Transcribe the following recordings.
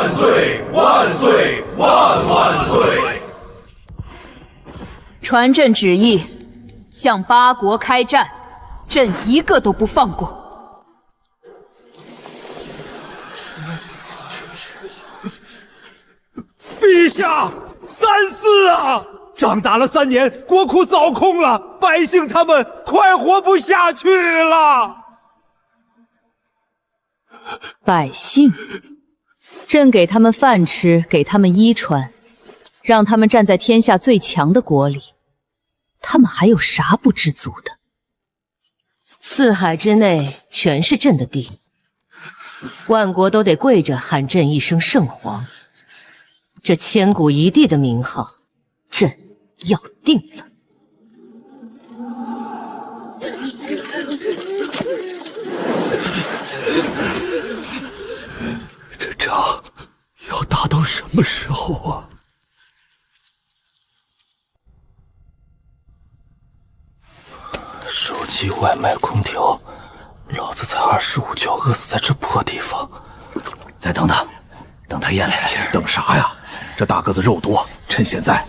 万岁！万岁！万万岁！传朕旨意，向八国开战，朕一个都不放过。陛下，34啊！仗打了3年，国库糟空了，百姓他们快活不下去了。百姓，朕给他们饭吃，给他们衣穿，让他们站在天下最强的国里，他们还有啥不知足的？4海之内全是朕的地，万国都得跪着喊朕一声圣皇。这千古一帝的名号，朕要定了。这仗要打到什么时候啊？手机、外卖、空调，老子才25就要饿死在这破地方。再等等，等他咽下去。等啥呀？这大个子肉多，趁现在。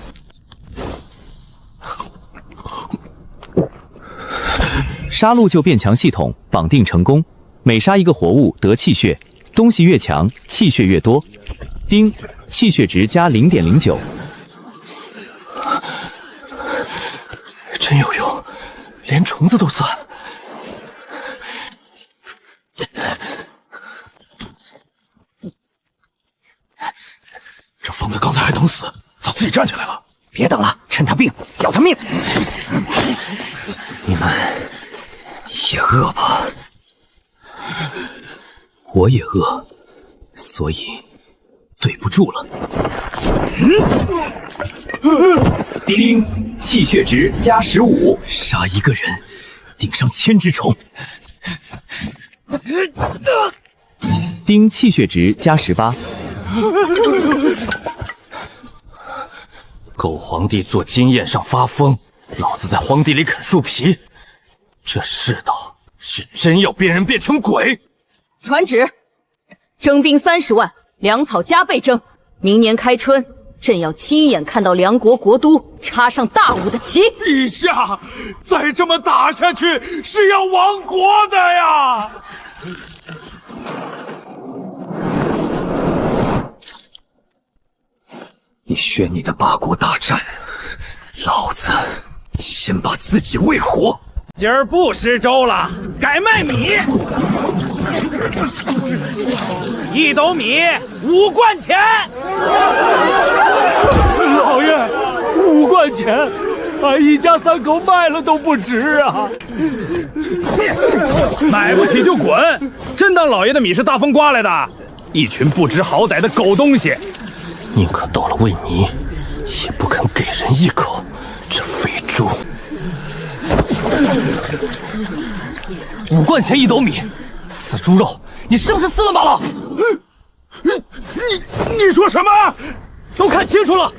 杀戮就变强系统绑定成功，每杀一个活物得气血，东西越强，气血越多。丁，气血值加0.09。真有用，连虫子都算。这疯子刚才还等死，咋自己站起来了？别等了，趁他病，要他命！你们也饿吧？我也饿，所以对不住了。丁，气血值加15。杀一个人，顶上1000只虫。丁，气血值加18。狗皇帝做金宴上发疯，老子在荒地里啃树皮。这世道是真要变人变成鬼？传旨，征兵30万，粮草加倍征。明年开春，朕要亲眼看到梁国国都插上大武的旗。陛下，再这么打下去是要亡国的呀！你宣你的八国大战，老子先把自己喂活。今儿不吃粥了，改卖米，1斗米5贯钱。老爷，5贯钱，俺一家3口卖了都不值啊！买不起就滚！真当老爷的米是大风刮来的？一群不知好歹的狗东西！宁可倒了喂泥，也不肯给人一口。这肥猪！5贯钱1斗米，死猪肉！你是不是4万把了？你说什么？都看清楚了，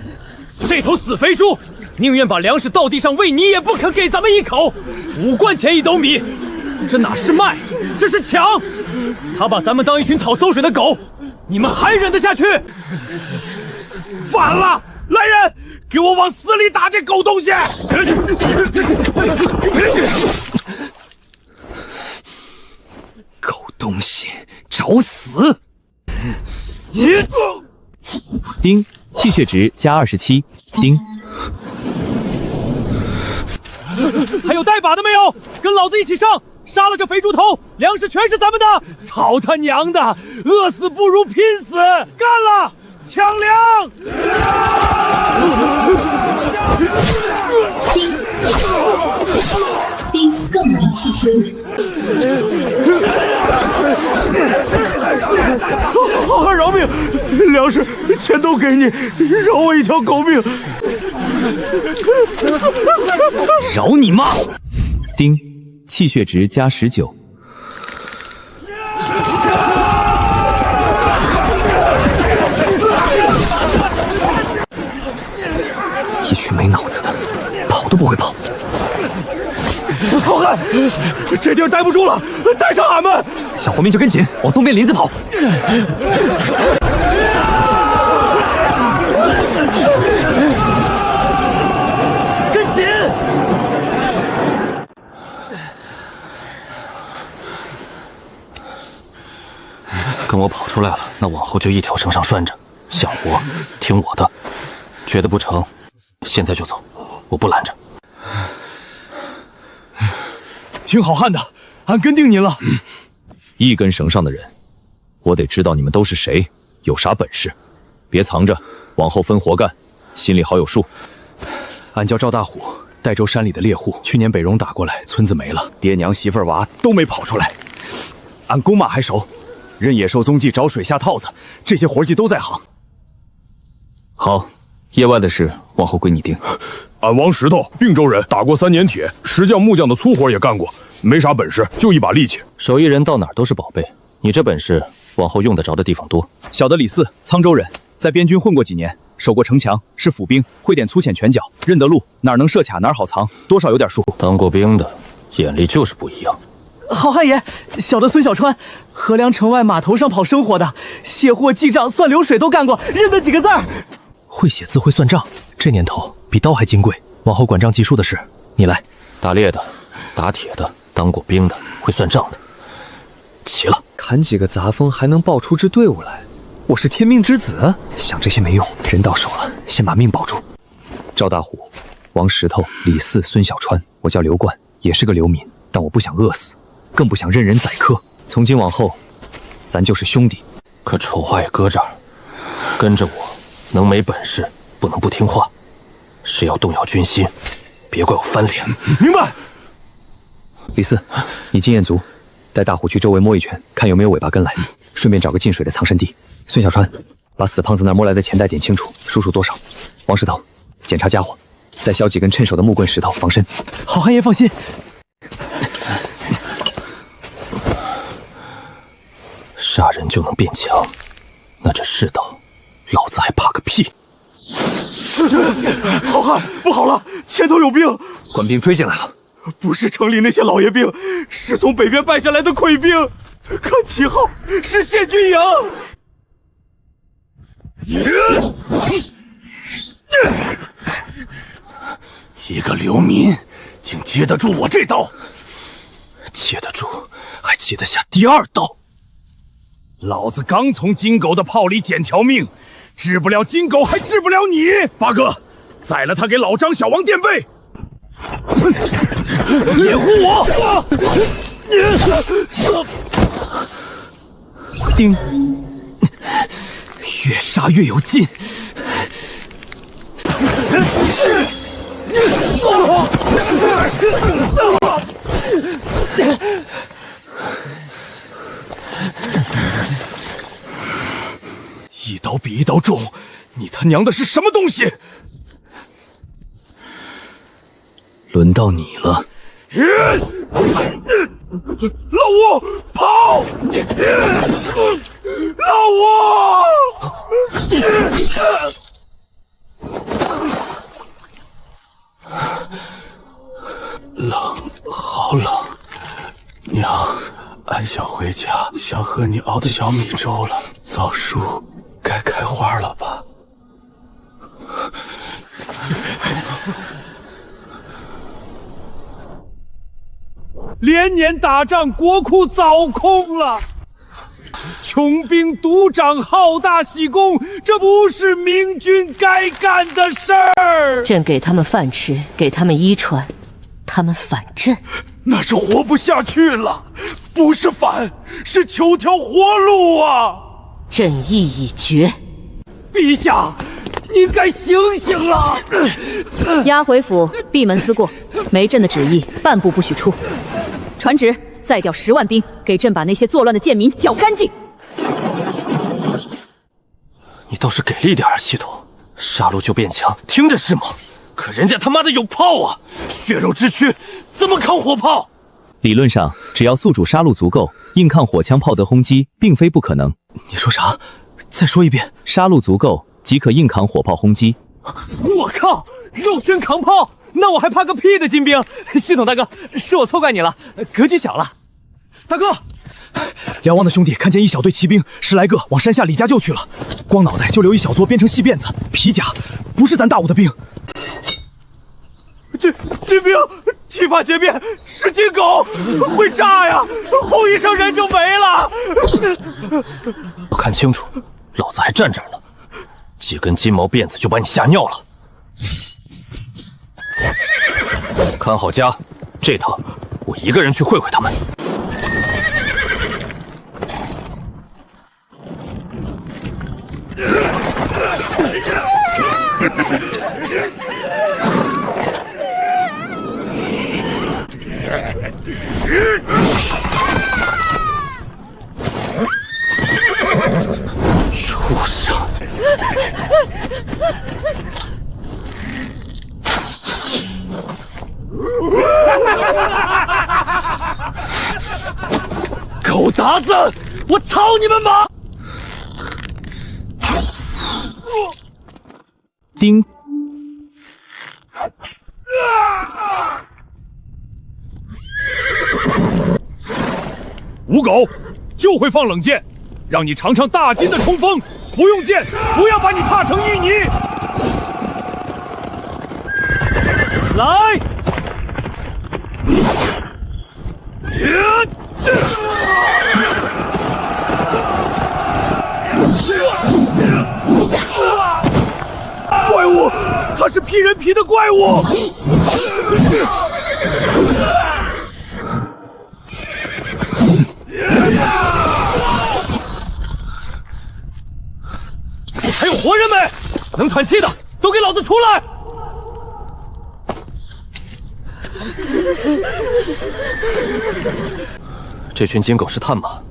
这头死肥猪宁愿把粮食倒地上喂泥，也不肯给咱们一口。5贯钱1斗米，这哪是卖，这是抢！他把咱们当一群讨馊水的狗，你们还忍得下去？反了！来人，给我往死里打这狗东西！狗东西，找死！丁，气血值加27。丁，还有带把的没有？跟老子一起上！杀了这肥猪头，粮食全是咱们的！操他娘的，饿死不如拼死！干了！抢粮！丁更难气修。饶命！粮食全都给你，饶我一条狗命！饶你妈！丁，气血值加19。一群没脑子的，跑都不会跑。好汉，这地儿待不住了，带上俺们！想活命就跟紧，往东边林子跑。跟我跑出来了，那往后就一条绳上拴着，想活听我的，觉得不成，现在就走，我不拦着。挺好汉的，俺跟定您了。一根绳上的人，我得知道你们都是谁，有啥本事，别藏着，往后分活干，心里好有数。俺叫赵大虎，代州山里的猎户，去年北戎打过来，村子没了，爹娘媳妇儿娃都没跑出来。俺公马还熟，认野兽踪迹、找水下套子，这些活计都在行。好，业外的事往后归你定。俺王石头，并州人，打过3年铁，石匠、木匠的粗活也干过，没啥本事，就一把力气。手艺人到哪儿都是宝贝，你这本事往后用得着的地方多。小的李四，沧州人，在边军混过几年，守过城墙，是府兵，会点粗浅拳脚，认得路，哪儿能设卡哪儿好藏，多少有点数。当过兵的眼力就是不一样。好汉爷，小的孙小川，河梁城外码头上跑生活的，卸货记账算流水都干过，认得几个字儿。会写字会算账，这年头比刀还金贵。往后管账计数的事，你来。打猎的，打铁的，当过兵的，会算账的，齐了。砍几个杂风还能爆出支队伍来，我是天命之子。想这些没用，人到手了，先把命保住。赵大虎、王石头、李四、孙小川，我叫刘冠，也是个流民，但我不想饿死，更不想任人宰客。从今往后，咱就是兄弟。可丑话也搁这儿，跟着我，能没本事，不能不听话。谁要动摇军心，别怪我翻脸。明白。李四，你经验足，带大虎去周围摸一圈，看有没有尾巴跟来，顺便找个进水的藏身地。孙小川，把死胖子那儿摸来的钱袋点清楚，数数多少。王石头，检查家伙，再削几根趁手的木棍石头防身。好汉爷放心。杀人就能变强，那这世道，老子还怕个屁！好汉，不好了，前头有兵！官兵追进来了，不是城里那些老爷兵，是从北边败下来的溃兵。看旗号，是谢军营。一个流民，竟接得住我这刀？接得住，还接得下第2刀？老子刚从金狗的炮里捡条命，治不了金狗，还治不了你。八哥，宰了他给老张、小王垫背，掩护我！丁，越杀越有劲。一刀比一刀重，你他娘的是什么东西？轮到你了。老吴，跑！老吴！冷，好冷。娘，俺想回家，想喝你熬的小米粥了。枣树该开花了吧？连年打仗，国库早空了。穷兵独掌，好大喜功，这不是明君该干的事儿。朕给他们饭吃，给他们衣穿，他们反朕，那是活不下去了，不是反，是求条活路啊！朕意已决。陛下，您该醒醒了！押回府，闭门思过。没朕的旨意，半步不许出。传旨，再调10万兵，给朕把那些作乱的贱民剿干净。你倒是给力点啊，系统！杀戮就变强，听着是吗？可人家他妈的有炮啊，血肉之躯，怎么抗火炮？理论上，只要宿主杀戮足够，硬抗火枪炮的轰击并非不可能。你说啥？再说一遍。杀戮足够即可硬扛火炮轰击。我靠，肉身扛炮，那我还怕个屁的金兵！系统大哥，是我错怪你了，格局小了。大哥，瞭望的兄弟看见一小队骑兵10来个往山下李家就去了，光脑袋就留一小撮编成细辫子、皮甲，不是咱大武的兵。金兵，剃发结辫，是金狗，会炸呀！轰一声人就没了。不看清楚，老子还站这儿呢，几根金毛辫子就把你吓尿了。看好家，这趟我一个人去会会他们。畜生！狗杂子，我操你们妈！叮！吴狗就会放冷箭，让你尝尝大金的冲锋。不用剑，不要把你踏成淤泥。来！怪物，它是披人皮的怪物。还有活人没？能喘气的都给老子出来！这群金狗是探马，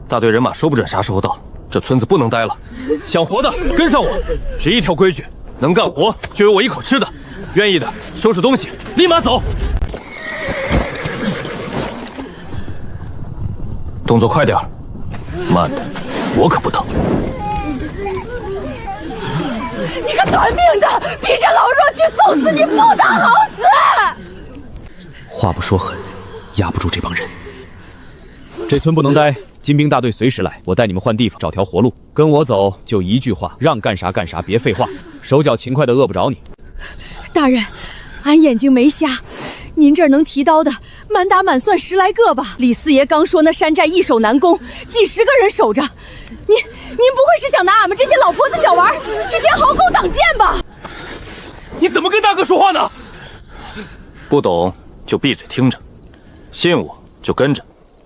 大队人马说不准啥时候到，这村子不能待了。想活的跟上我，只一条规矩：能干活就有我一口吃的。愿意的收拾东西，立马走。动作快点，慢的我可不等。你个短命的，逼着老弱去送死，你不当好死！话不说狠，压不住这帮人。这村不能待，金兵大队随时来，我带你们换地方，找条活路。跟我走，就一句话，让干啥干啥，别废话，手脚勤快的饿不着你。大人，俺眼睛没瞎，您这儿能提刀的，满打满算10来个吧。李四爷刚说那山寨易守难攻，几十个人守着。您不会是想拿俺们这些老婆子小娃去填壕沟挡箭吧？你怎么跟大哥说话呢？不懂就闭嘴听着，信我就跟着，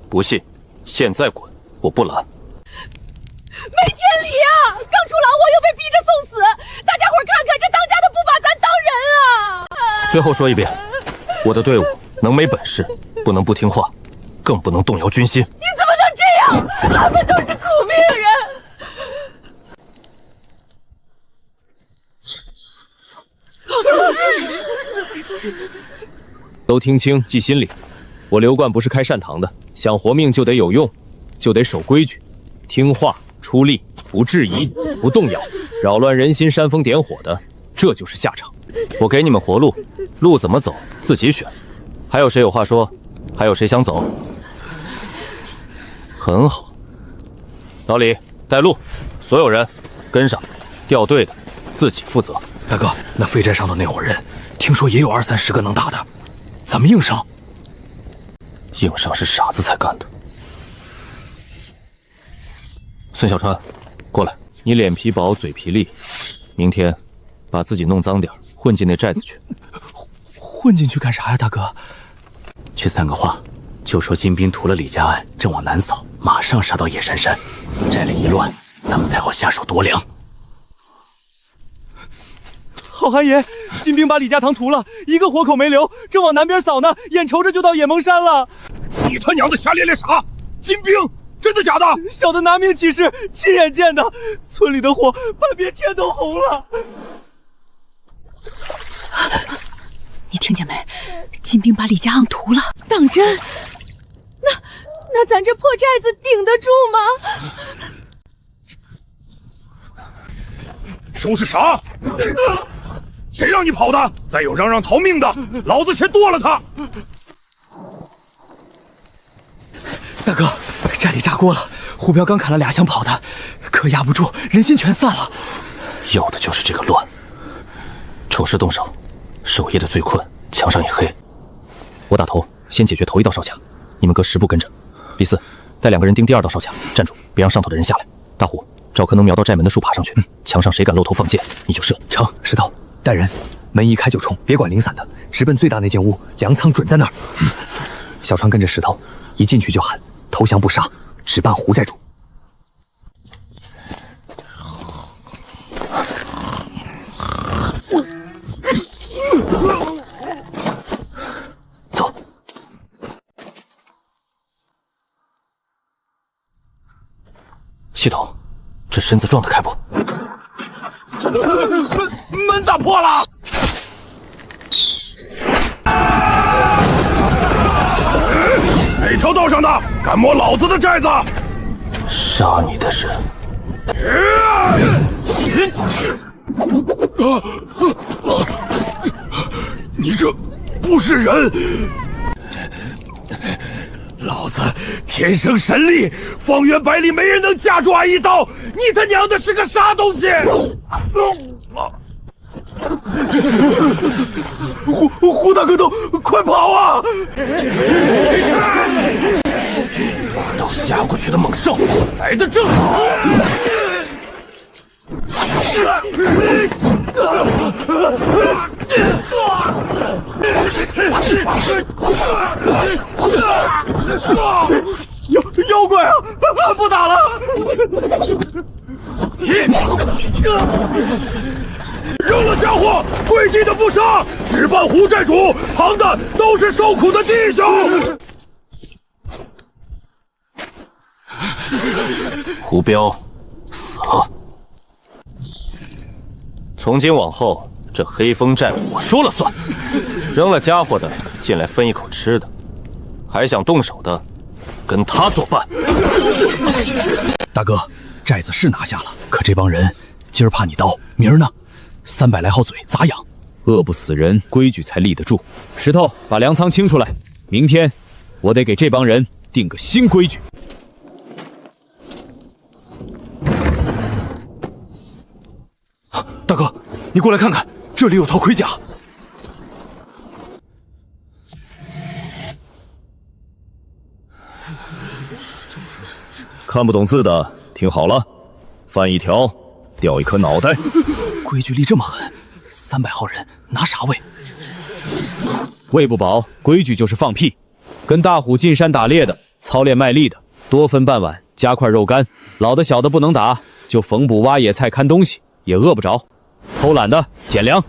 不信现在滚，我不拦。没天理啊！刚出牢窝又被逼着送死，大家伙看看，这当家的不把咱当人啊！最后说一遍，我的队伍能没本事，不能不听话，更不能动摇军心。你怎么能这样？俺们都是苦命人。都听清，记心里。我刘冠不是开善堂的，想活命就得有用，就得守规矩，听话。出力，不质疑，不动摇，扰乱人心、煽风点火的，这就是下场。我给你们活路，路怎么走自己选。还有谁有话说？还有谁想走？很好，老李带路，所有人跟上，掉队的自己负责。大哥，那废寨上的那伙人，听说也有20-30个能打的，咱们硬上。硬上是傻子才干的。孙小川，过来！你脸皮薄，嘴皮利，明天把自己弄脏点，混进那寨子去。混进去干啥呀，大哥？去3个话，就说金兵屠了李家安，正往南扫，马上杀到野山山，寨里一乱，咱们才好下手夺粮。好汉爷，金兵把李家堂屠了，一个活口没留，正往南边扫呢，眼瞅着就到野蒙山了。你他娘的瞎咧咧啥？金兵！真的假的？小的拿命起誓，亲眼见的。村里的火，半边天都红了。你听见没？金兵把李家昂屠了，当真？那咱这破寨子顶得住吗？收拾啥？谁让你跑的？再有嚷嚷逃命的，老子先剁了他！大哥，寨里炸锅了，虎彪刚砍了2枪跑的，可压不住，人心全散了。要的就是这个乱。丑事动手，守夜的最困，墙上一黑。我打头。先解决头一道哨卡，你们各10步跟着。李四，带2个人盯第2道哨卡，站住，别让上头的人下来。大虎，赵柯能瞄到寨门的树爬上去，墙上谁敢露头放箭，你就射。成，石头，带人，门一开就冲，别管零散的，直奔最大那间屋，粮仓准在那儿。小川跟着石头，一进去就喊投降不杀，只办胡寨主。走。系统，这身子撞得开不？门咋破了？哪条道上的敢摸老子的寨子？杀你的人！你这不是人！老子天生神力，方圆百里没人能架住俺一刀！你他娘的是个啥东西？胡大哥都快跑啊！都下过去的猛兽来得正好。妖怪啊！不打了！扔了家伙，跪地的不杀，只办胡寨主，旁的都是受苦的弟兄。胡彪死了。从今往后，这黑风寨我说了算。扔了家伙的进来分一口吃的，还想动手的，跟他作伴。大哥，寨子是拿下了，可这帮人今儿怕你刀，明儿呢？300来号嘴咋养？饿不死人，规矩才立得住。石头，把粮仓清出来，明天我得给这帮人定个新规矩。大哥，你过来看看，这里有套盔甲。看不懂字的听好了，犯一条掉一颗脑袋。规矩立这么狠，300号人拿啥喂？喂不饱，规矩就是放屁。跟大虎进山打猎的，操练卖力的，多分半碗，加块肉干。老的小的不能打，就缝补挖野菜看东西，也饿不着。偷懒的减粮。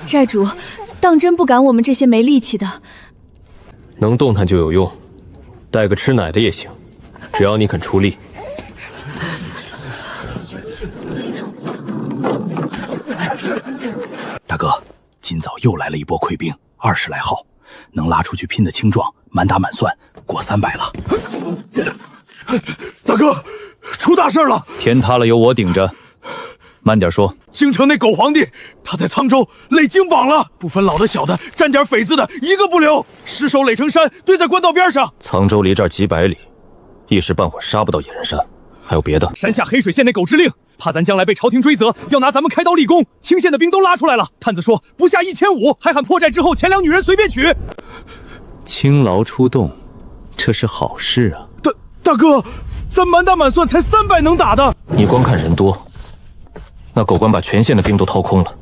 寨主，当真不赶我们这些没力气的。能动弹就有用，带个吃奶的也行，只要你肯出力。大哥，今早又来了一波溃兵，20来号，能拉出去拼的轻壮，满打满算过300了。大哥，出大事了！天塌了有我顶着。慢点说。京城那狗皇帝，他在沧州垒京榜了，不分老的小的，沾点匪字的一个不留，尸首垒成山，堆在官道边上。沧州离这儿几百里，一时半会儿杀不到野人山。还有别的？山下黑水县那狗之令，怕咱将来被朝廷追责，要拿咱们开刀立功。清县的兵都拉出来了，探子说不下1500，还喊破寨之后钱粮女人随便取。轻劳出动，这是好事啊。大哥，咱满打满算才300能打的。你光看人多，那狗官把全县的兵都掏空了，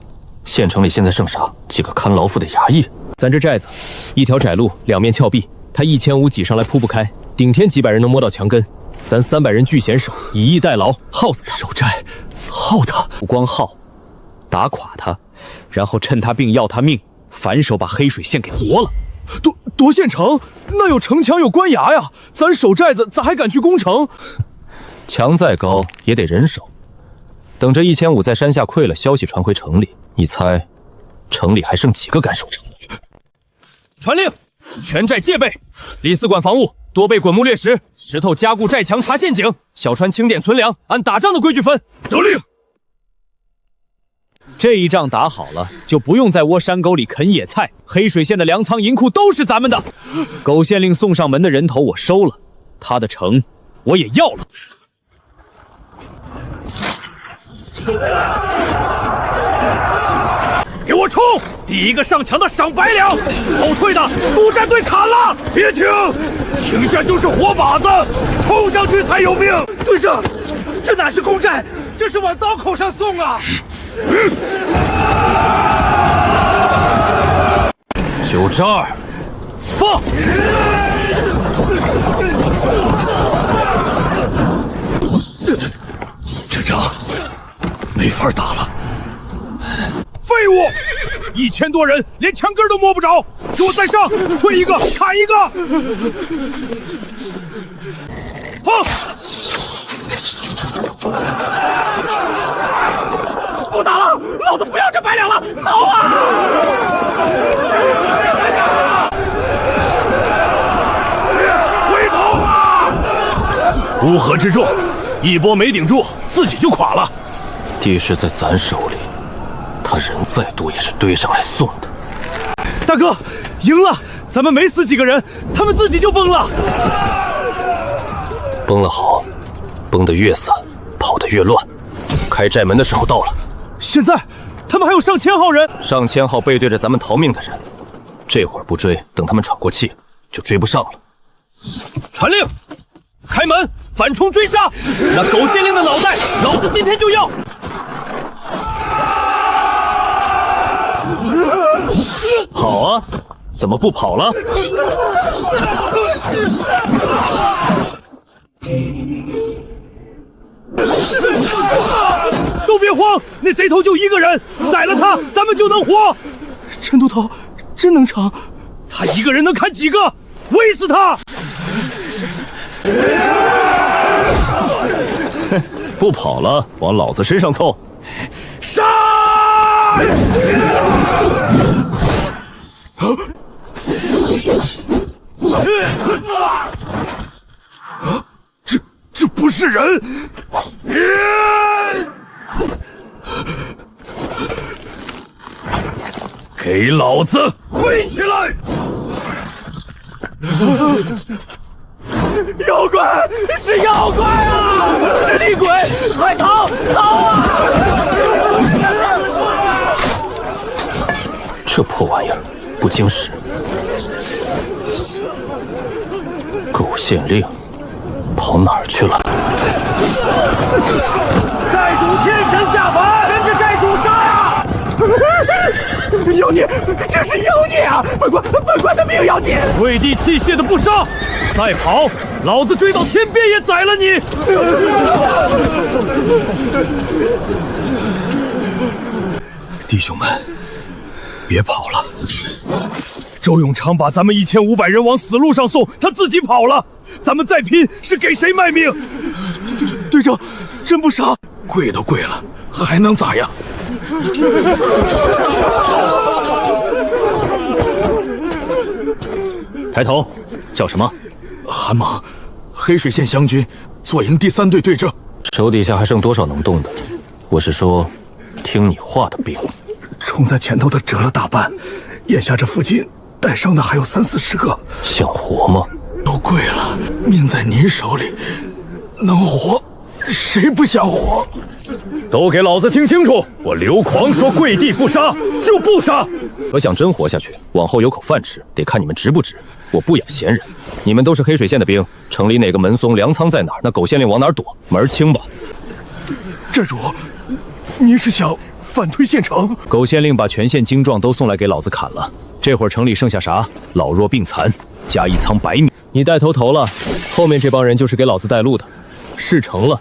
县城里现在剩啥？几个看牢妇的衙役。咱这寨子一条窄路，2面峭壁，他1500挤上来铺不开，顶天几百人能摸到墙根。咱300人聚险守，以逸待劳，耗死他。守寨，耗他，不光耗，打垮他，然后趁他病要他命，反手把黑水县给夺了。夺县城，那有城墙有关衙呀，咱守寨子咋还敢去攻城？墙再高也得人守。等着1500在山下溃了，消息传回城里，你猜城里还剩几个敢守城？传令，全寨戒备，李四管防务，多备滚木掠石，石头加固寨墙查陷阱，小川清点存粮，按打仗的规矩分。得令。这一仗打好了，就不用再窝山沟里啃野菜。黑水县的粮仓银库都是咱们的。狗县令送上门的人头我收了，他的城我也要了。给我冲！第一个上墙的赏100两，后退的督战队砍了！别停，停下就是活靶子，冲上去才有命！队长，这哪是攻占，这是往刀口上送啊！就这儿，放！这仗没法打了。废物，1000多人连墙根都摸不着，给我再上，推一个砍一个，放！不打了，老子不要这100两了，走啊！回头啊！乌合之众，一波没顶住，自己就垮了。地势在咱手里，他人再多也是堆上来送的。大哥，赢了，咱们没死几个人，他们自己就崩了。崩了好，崩得越散，跑得越乱。开寨门的时候到了。现在他们还有上千号人，上千号背对着咱们逃命的人，这会儿不追，等他们喘过气，就追不上了。传令，开门，反冲追杀！那狗县令的脑袋，老子今天就要！好啊，怎么不跑了？都别慌，那贼头就一个人，宰了他，咱们就能活。陈都头真能成，他一个人能砍几个？围死他！不跑了，往老子身上凑！杀！这不是人！给老子跪起来！妖怪，是妖怪啊！是厉鬼，快逃！逃啊！这破玩意儿不经事。狗县令跑哪儿去了？寨主天神下凡，跟着寨主杀呀！妖孽，这是妖孽啊！本官的命要紧！跪地器械的不杀，再跑，老子追到天边也宰了你！弟兄们，别跑了！周永昌把咱们1500人往死路上送，他自己跑了。咱们再拼，是给谁卖命？队长，真不杀？跪都跪了，还能咋样？抬头，叫什么？韩猛，黑水县湘军左营第3队队正。手底下还剩多少能动的？我是说，听你话的兵。冲在前头的折了大半，眼下这附近带伤的还有30-40个。想活吗？都跪了，命在您手里，能活，谁不想活？都给老子听清楚！我刘狂说跪地不杀就不杀。我想真活下去，往后有口饭吃，得看你们值不值。我不养闲人。你们都是黑水县的兵，城里哪个门松粮仓在哪儿？那狗县令往哪儿躲？门儿清吧。寨主，您是想反推县城？狗县令把全县精壮都送来给老子砍了。这会儿城里剩下啥？老弱病残，加一仓白米。你带头投了，后面这帮人就是给老子带路的。事成了，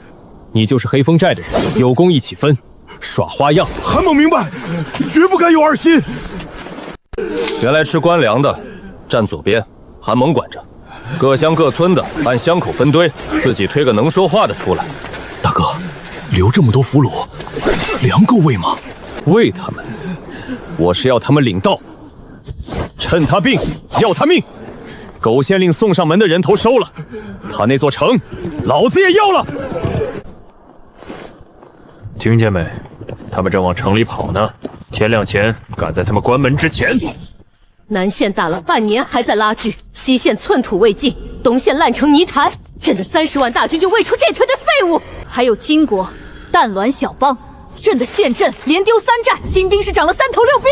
你就是黑风寨的人，有功一起分，耍花样。韩猛明白，绝不敢有二心。原来吃官粮的，站左边，韩猛管着；各乡各村的按乡口分堆，自己推个能说话的出来。大哥，留这么多俘虏，粮够喂吗？喂他们，我是要他们领到，趁他病要他命。狗县令送上门的人头收了，他那座城，老子也要了。听见没？他们正往城里跑呢，天亮前赶在他们关门之前。南线打了半年还在拉锯，西线寸土未进，东线烂成泥潭，朕的30万大军就喂出这堆废物。还有金国、淡滦小邦，朕的县镇连丢3寨，精兵是长了3头6臂。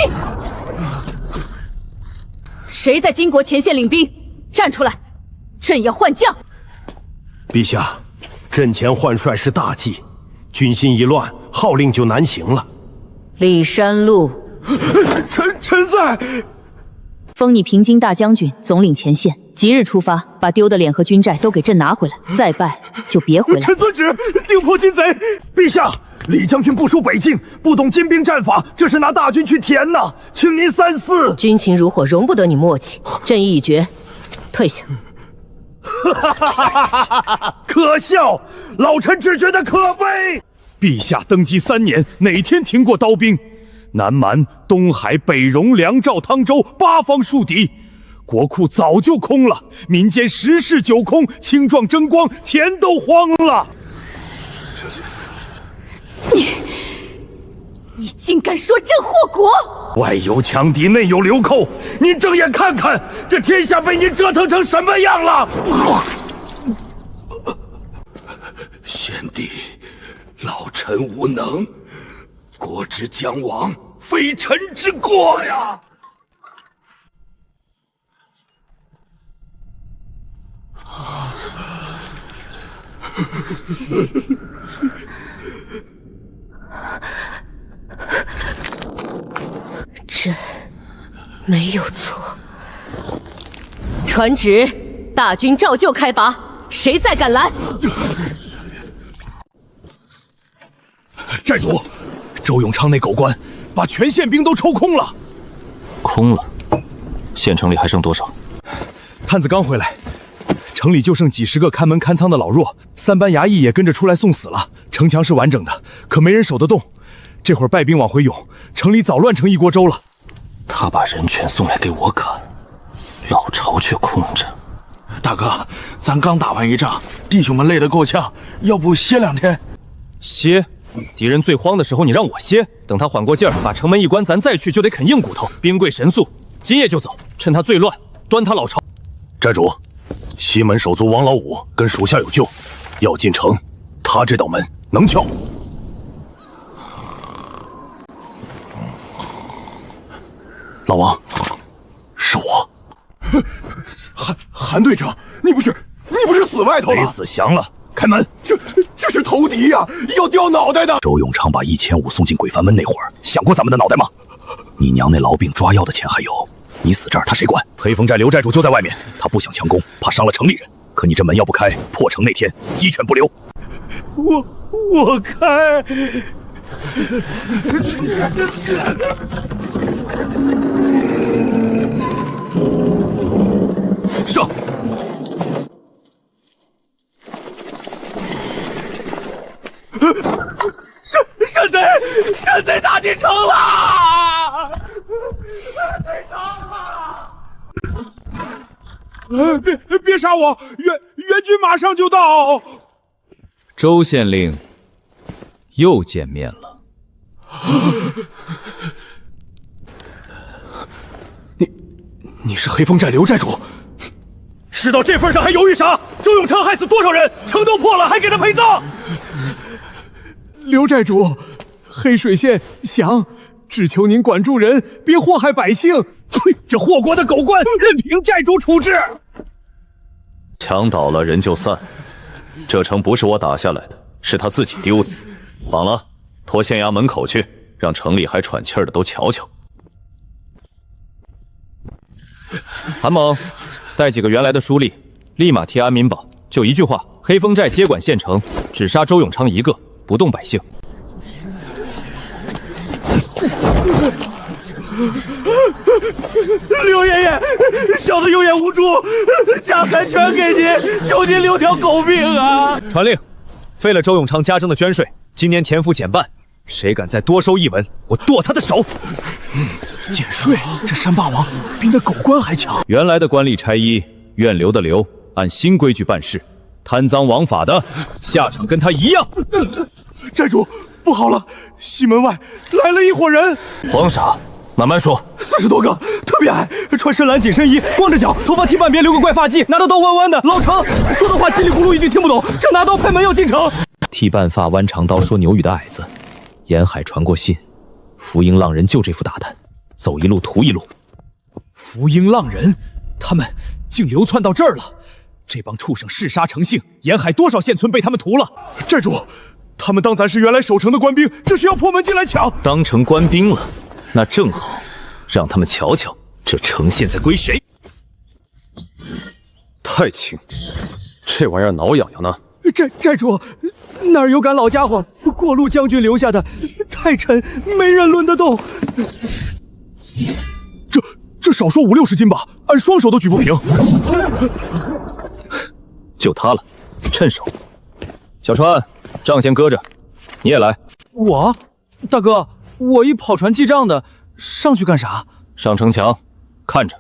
谁在金国前线领兵？站出来！朕要换将。陛下，阵前换帅是大忌，军心一乱，号令就难行了。李山路，臣在。封你平津大将军，总领前线，即日出发，把丢的脸和军寨都给朕拿回来。再败就别回来。臣遵旨，定破金贼。陛下，李将军部署北境，不懂金兵战法，这是拿大军去填呐，请您三思。军情如火，容不得你磨叽。朕意已决，退下。可笑，老臣只觉得可悲。陛下登基3年，哪天停过刀兵？南蛮、东海、北戎、凉赵、汤州8方树敌，国库早就空了，民间10室9空，青壮争光，田都荒了。你竟敢说朕祸国！外有强敌，内有流寇，您睁眼看看，这天下被您折腾成什么样了！贤弟，老臣无能，国之将亡，非臣之过呀！朕没有错。传旨，大军照旧开拔，谁再敢拦？寨主，周永昌那狗官把全县兵都抽空了。空了？县城里还剩多少？探子刚回来，城里就剩几十个看门看仓的老弱，3班衙役也跟着出来送死了。城墙是完整的，可没人守得动。这会儿败兵往回涌，城里早乱成一锅粥了。他把人全送来给我砍，老巢却空着。大哥，咱刚打完一仗，弟兄们累得够呛，要不歇2天？歇？敌人最慌的时候，你让我歇？等他缓过劲儿，把城门一关，咱再去就得啃硬骨头。兵贵神速，今夜就走，趁他最乱，端他老巢。寨主，西门手足王老五跟属下有救，要进城，他这道门能撬。老王，是我。韩队长，你不是死外头了？没死降了，开门！这是投敌呀，要掉脑袋的。周永昌把1500送进鬼幡门那会儿，想过咱们的脑袋吗？你娘那痨病抓药的钱还有，你死这儿他谁管？黑风寨刘寨主就在外面，他不想强攻，怕伤了城里人。可你这门要不开，破城那天鸡犬不留。我开。上！山贼打进城了！退城了！别杀我！援军马上就到。周县令又见面了。你是黑风寨刘寨主？事到这份上还犹豫啥？周永昌害死多少人，城都破了还给他陪葬。刘寨主，黑水县降，只求您管住人，别祸害百姓。呸！这祸国的狗官，任凭寨主处置。墙倒了人就散，这城不是我打下来的，是他自己丢的。绑了，拖县衙门口去，让城里还喘气儿的都瞧瞧。韩猛，带几个原来的书吏，立马贴安民榜，就一句话：黑风寨接管县城，只杀周永昌一个，不动百姓。刘爷爷，小的有眼无珠，家财全给您，求您留条狗命啊！传令，废了周永昌加征的捐税，今年田赋减半，谁敢再多收1文，我剁他的手！减税，这山霸王比那狗官还强。原来的官吏差役，愿留的留，按新规矩办事。贪赃枉法的，下场跟他一样。寨主，不好了，西门外来了一伙人。慌啥？慢慢说。40多个，特别矮，穿深蓝紧身衣，光着脚，头发剃半边，留个怪发髻，拿着刀弯弯的。老程说的话叽里咕噜一句听不懂，正拿刀拍门要进城。剃半发弯长刀说牛语的矮子，沿海传过信，福音浪人就这副大胆，走一路屠一路。福音浪人，他们竟流窜到这儿了！这帮畜生嗜杀成性，沿海多少县村被他们屠了！寨主，他们当咱是原来守城的官兵，这是要破门进来抢！当成官兵了，那正好，让他们瞧瞧这城现在归谁。太轻，这玩意儿挠痒痒呢。寨主，哪儿有赶老家伙？过路将军留下的，太沉，没人抡得动。这少说50-60斤吧，按双手都举不平。就他了，趁手。小川，账先搁着，你也来。我，大哥，我一跑船记账的，上去干啥？上城墙，看着。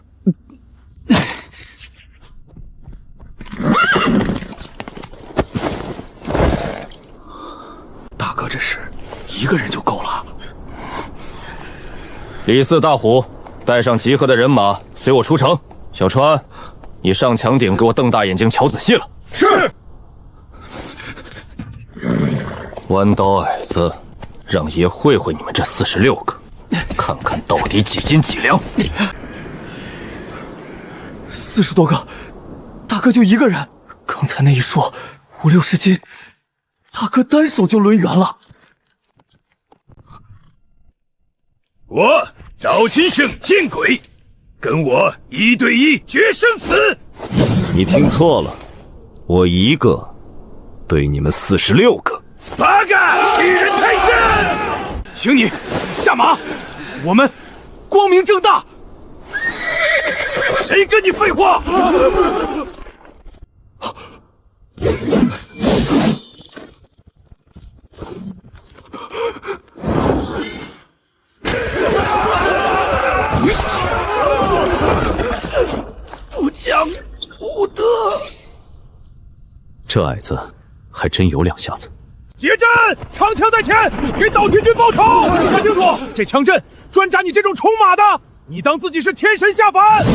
大哥，这是一个人就够了。李四、大虎，带上集合的人马，随我出城。小川，你上墙顶给我瞪大眼睛瞧仔细了。是。弯刀矮子，让爷会会你们这46个，看看到底几斤几两。40多个，大哥就一个人。刚才那一说50-60斤，大哥单手就抡圆了。我赵金胜见鬼，跟我1对1决生死。你听错了，我一个对你们46个。八个欺人太甚！请你下马，我们光明正大。谁跟你废话？不讲武德。这矮子还真有2下子。结阵，长枪在前，给岛田军报仇！看清楚，这枪阵专扎你这种充马的，你当自己是天神下凡？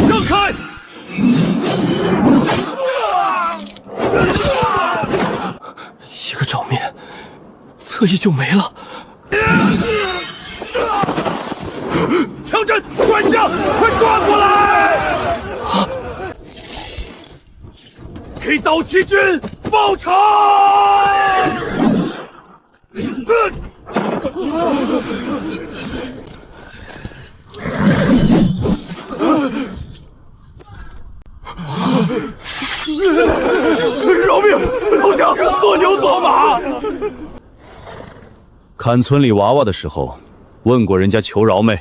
让开！一个照面，侧翼就没了。枪阵转向，快抓过来！给岛崎军报仇！饶命！投降！做牛做马！看村里娃娃的时候，问过人家求饶没？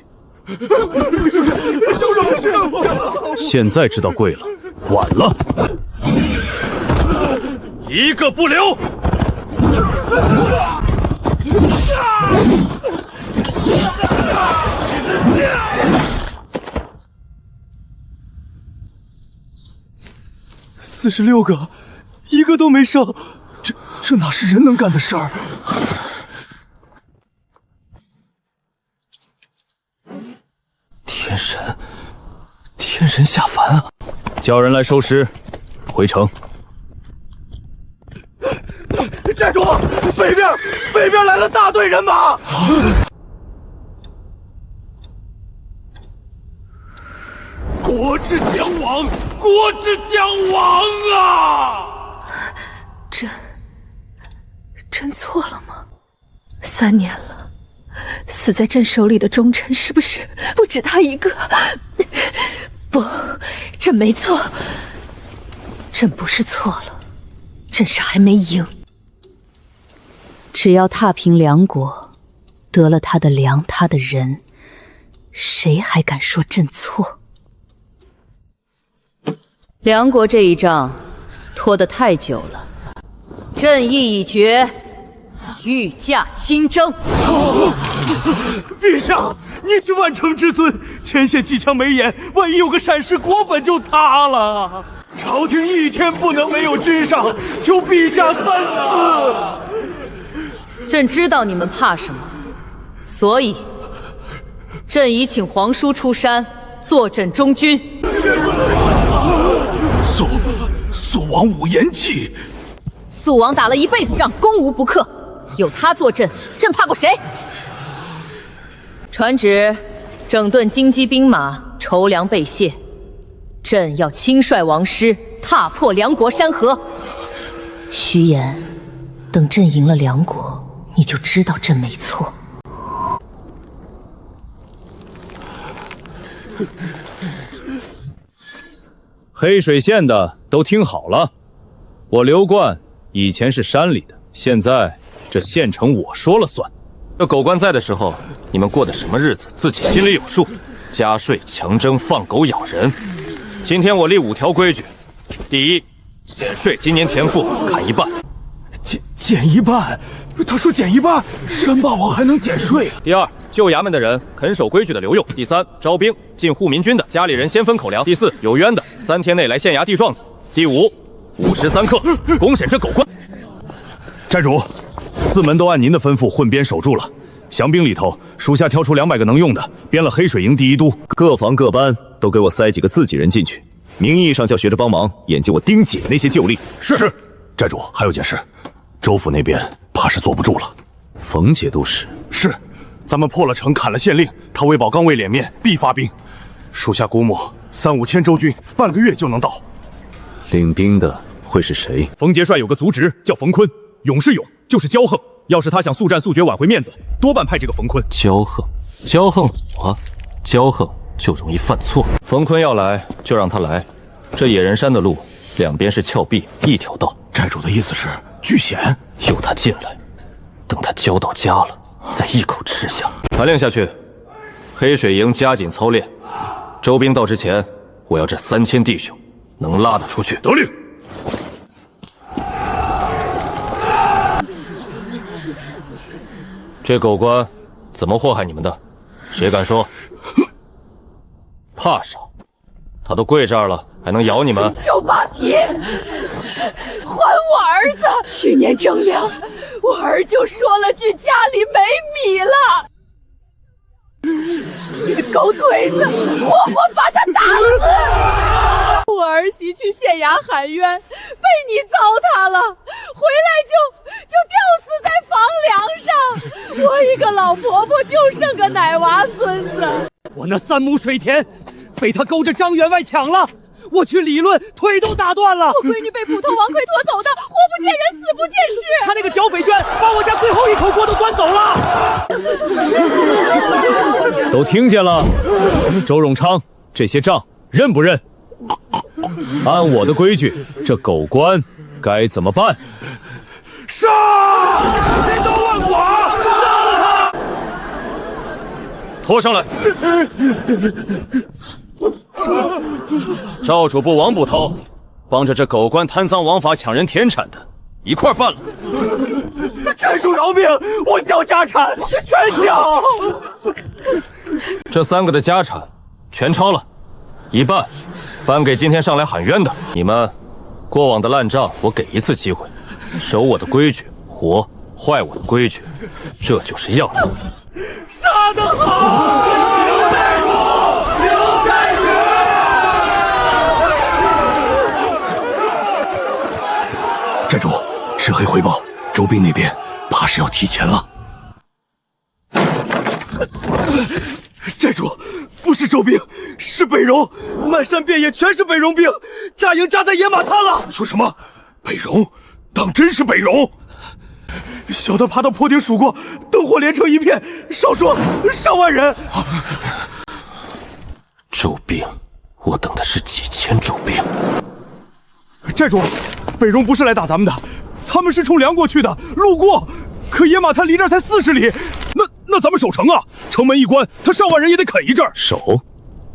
现在知道跪了，晚了。一个不留！46个，一个都没剩，这哪是人能干的事儿？天神下凡啊！叫人来收尸，回城。寨主，北边来了大队人马！国之将亡，国之将亡啊！朕错了吗？3年了，死在朕手里的忠臣是不是不止他一个？不，朕没错，朕不是错了，朕是还没赢。只要踏平梁国，得了他的粮，他的人，谁还敢说朕错？梁国这一仗拖得太久了，朕意已决，御驾亲征。陛下，你是万乘之尊，前线机枪没眼，万一有个闪失，国本就塌了。朝廷一天不能没有军伤，求陛下三思。朕知道你们怕什么，所以朕已请皇叔出山坐镇中军。肃王武延气。肃王打了一辈子仗，攻无不克，有他坐镇，朕怕过谁？传旨，整顿京畿兵马，筹粮备谢。朕要亲率王师，踏破梁国山河。徐言，等朕赢了梁国，你就知道朕没错。黑水县的都听好了，我刘冠以前是山里的，现在这县城我说了算。这狗官在的时候，你们过的什么日子，自己心里有数。加税、强征、放狗咬人。今天我立5条规矩：第一，减税，今年田赋砍一半。减一半？他说减一半，山霸王还能减税？第二，旧衙门的人肯守规矩的留用。第三，招兵进护民军的家里人先分口粮。第四，有冤的3天内来县衙递状子。第五，5时3刻公审这狗官。寨主，4门都按您的吩咐混编守住了。降兵里头，属下挑出200个能用的，编了黑水营第1都，各房各班都给我塞几个自己人进去，名义上叫学着帮忙，眼睛我盯紧那些旧吏。是。寨主，还有件事，州府那边怕是坐不住了。冯节度使是，咱们破了城，砍了县令，他为保刚卫脸面，必发兵。属下估摸3、5千州军，半个月就能到。领兵的会是谁？冯节帅有个族侄叫冯坤，勇是勇，就是骄横。要是他想速战速决挽回面子，多半派这个冯坤。骄横我，骄横就容易犯错。冯坤要来就让他来，这野人山的路两边是峭壁，一条道。寨主的意思是拒险？由他进来，等他交到家了，再一口吃下。传令下去，黑水营加紧操练，周兵到之前，我要这3000弟兄能拉得出去。得令。这狗官怎么祸害你们的？谁敢说？怕啥？他都跪这儿了，还能咬你们？周扒皮，还我儿子！去年征粮，我儿就说了句家里没米了。你个狗腿子，活活把他打死！我儿媳去县衙喊冤，被你糟蹋了，回来就吊死在房梁上。我一个老婆婆就剩个奶娃孙子。我那3亩水田被他勾着张员外抢了，我去理论，腿都打断了。我闺女被捕头王奎拖走的，活不见人，死不见尸。他那个剿匪圈把我家最后一口锅都端走了。都听见了，周永昌，这些账认不认？按我的规矩，这狗官该怎么办？杀！谁都问我，杀了他！拖上来。赵主簿王捕头，帮着这狗官贪赃枉法、抢人田产的，一块办了。寨主饶命，我交家产是全交。这3个的家产全抄了，一半翻给今天上来喊冤的。你们过往的烂账，我给1次机会，守我的规矩，活；坏我的规矩，这就是样子。杀得好！刘寨主，刘寨主！寨主，赤黑回报，周兵那边怕是要提前了。寨主，不是周兵，是北戎，满山遍野全是北戎兵，扎营扎在野马滩了。说什么？北戎？当真是北戎？小的爬到坡顶数过，灯火连成一片，少说上万人。周兵，我等的是几千周兵。寨主，北戎不是来打咱们的，他们是冲梁国去的，路过。可野马滩离这儿才40里，那咱们守城啊！城门一关，他上万人也得啃一阵儿。守？